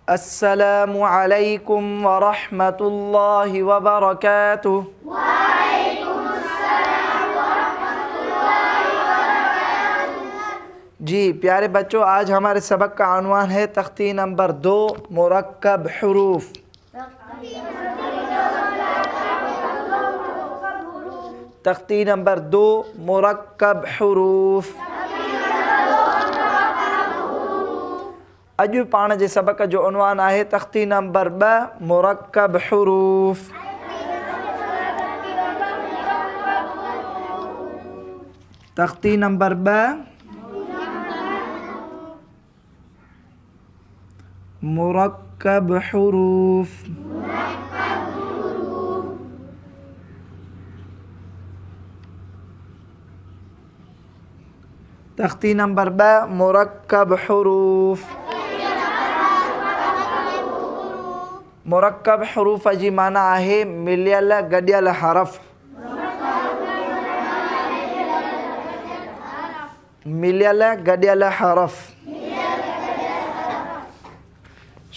अस्सलामु अलैकुम व रहमतुल्लाहि व बरकातुहू। जी प्यारे बच्चों, आज हमारे सबक का अनवान है तख्ती नंबर 2 मुरक्कब हुरूफ। तख्ती नंबर 2 मुरक्कब हुरूफ। अॼु पाण जे सबक जो उनवान आहे तख्ती नंबर 2 मुरक्कब हुरूफ। तख्ती नंबर 2 मुरक्कब हुरूफ। तख्ती नंबर 2 मुरक्कब हुरूफ। मुरक्कब हुरूफ जी माना आहे मिलियल गॾियल हरफ। मिलियल गॾियल हरफ।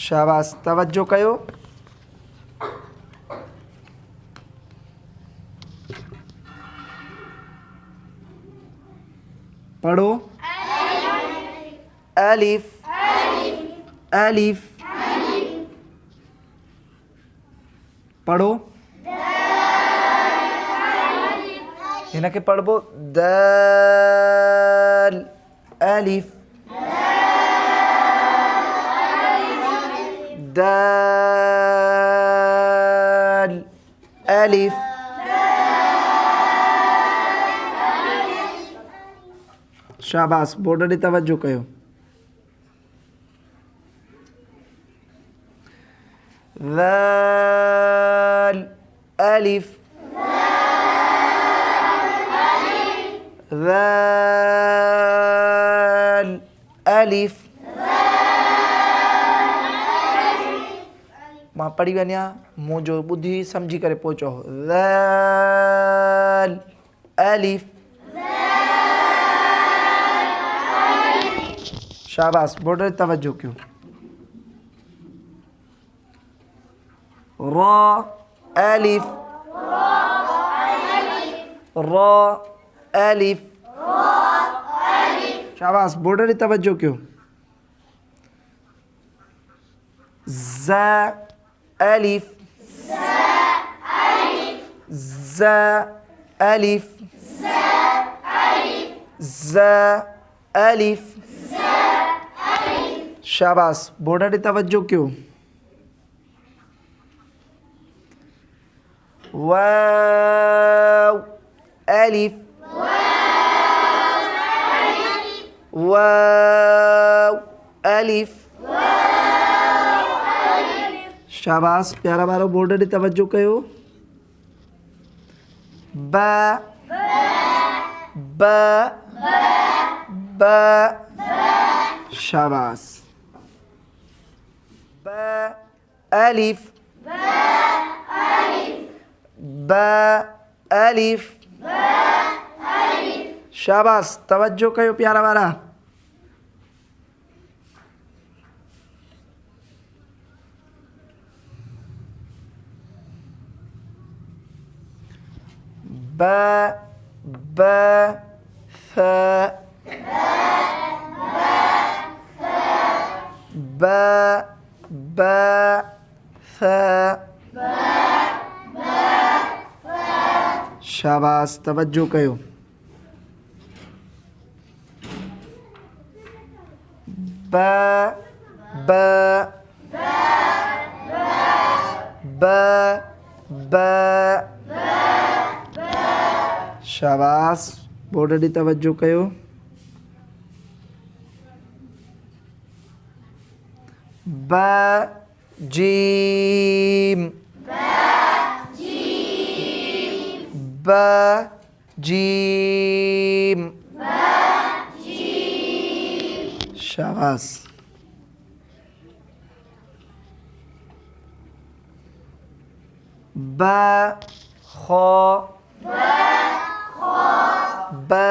शाबाश, तवज्जो कयो। पढ़ो। अलिफ अलिफ। पढ़ो। हिनखे पढ़बो दाल अलिफ दाल अलिफ। शाबाश, बोर्ड ॾे तवज्जो कयो। ज़ाल अलिफ ज़ाल अलिफ। मां पढ़ी वञा, मुंहिंजो ॿुधी सम्झी करे पोइ चओ। ज़ाल अलिफ। शाबाश, बोर्ड ॾे तवज्जो कयो। रा अलिफ रा अलिफ। शाबाश, बोर्ड ॾे तवज्जो कयो। ज़ा अलिफ ज़ा अलिफ ज़ा अलिफ। शाबाश, बोर्ड ॾे तवज्जो कयो। वाव अलिफ वाव अलिफ। शाबाश, प्यारा वारो बोर्ड ॾे तवज्जो कयो। बा बा बा। शाबाश। बा अलिफ बा अलिफ। शाबाश, तवज्जो कयो प्यारा वारा। बा बा सा बा बा सा। शाबाश, तवज्जो कयो। बा बा बा बा। शाबाश, बोर्ड ॾे तवज्जो कयो। बा जीम बा जीम। शाबाश। बा खो बा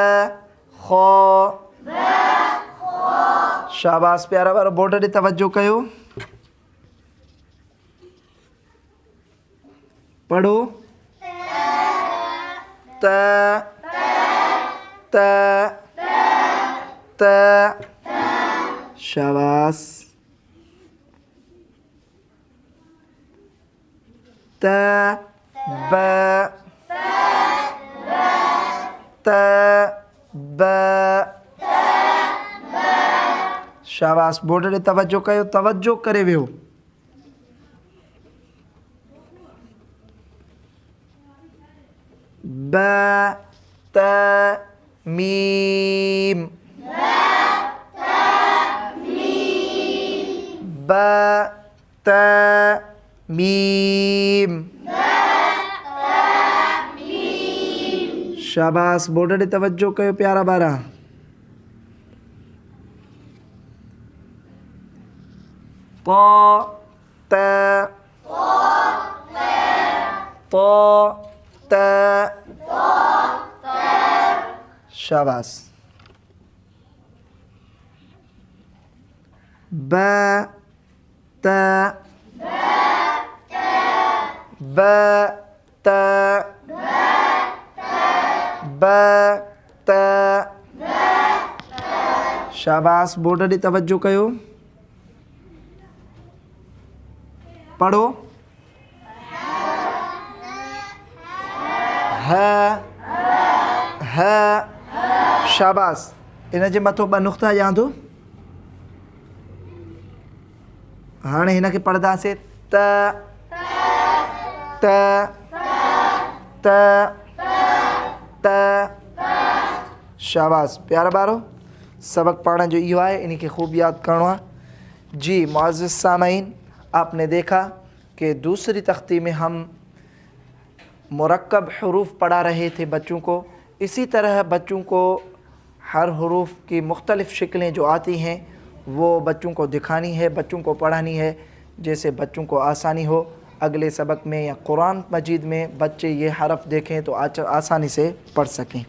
खो। शाबाश, प्यारा वारो बोर्ड ॾे तवज्जो कयो। पढ़ो। त त त शाबाश। त ब त ब शाबाश। बोर्ड ॾे तवज्जो कयो, तवज्जो करे वियो। ब त मीम ब त मीम शाबाश। बोर्ड ॾे तवज्जो कयो प्यारा ॿारा। त त त त शाबाश। ब त ब त ब त शाबाश। बोर्ड ॾे तवज्जो कयो। पढ़ो। ह ह शाबाश। इन जे मथां ॿ नुक़्ता ॾियां थो। हाणे हिन खे पढ़ंदासीं। त त त त शाबाश। प्यारा ॿारो, सबक पढ़ने जो इहो है, इन्हीं के खूब याद करना है। जी मुअज़्ज़िज़ सामईन, आपने देखा कि दूसरी तख्ती में हम मुरक्कब हरूफ पढ़ा रहे थे बच्चों को। इसी तरह बच्चों को हर हरूफ की मुख्तलिफ़ शक्लें जो आती हैं वो बच्चों को दिखानी है, बच्चों को पढ़ानी है, जैसे बच्चों को आसानी हो। अगले सबक में या कुरान मजीद में बच्चे ये हरफ देखें तो आसानी से पढ़ सकें।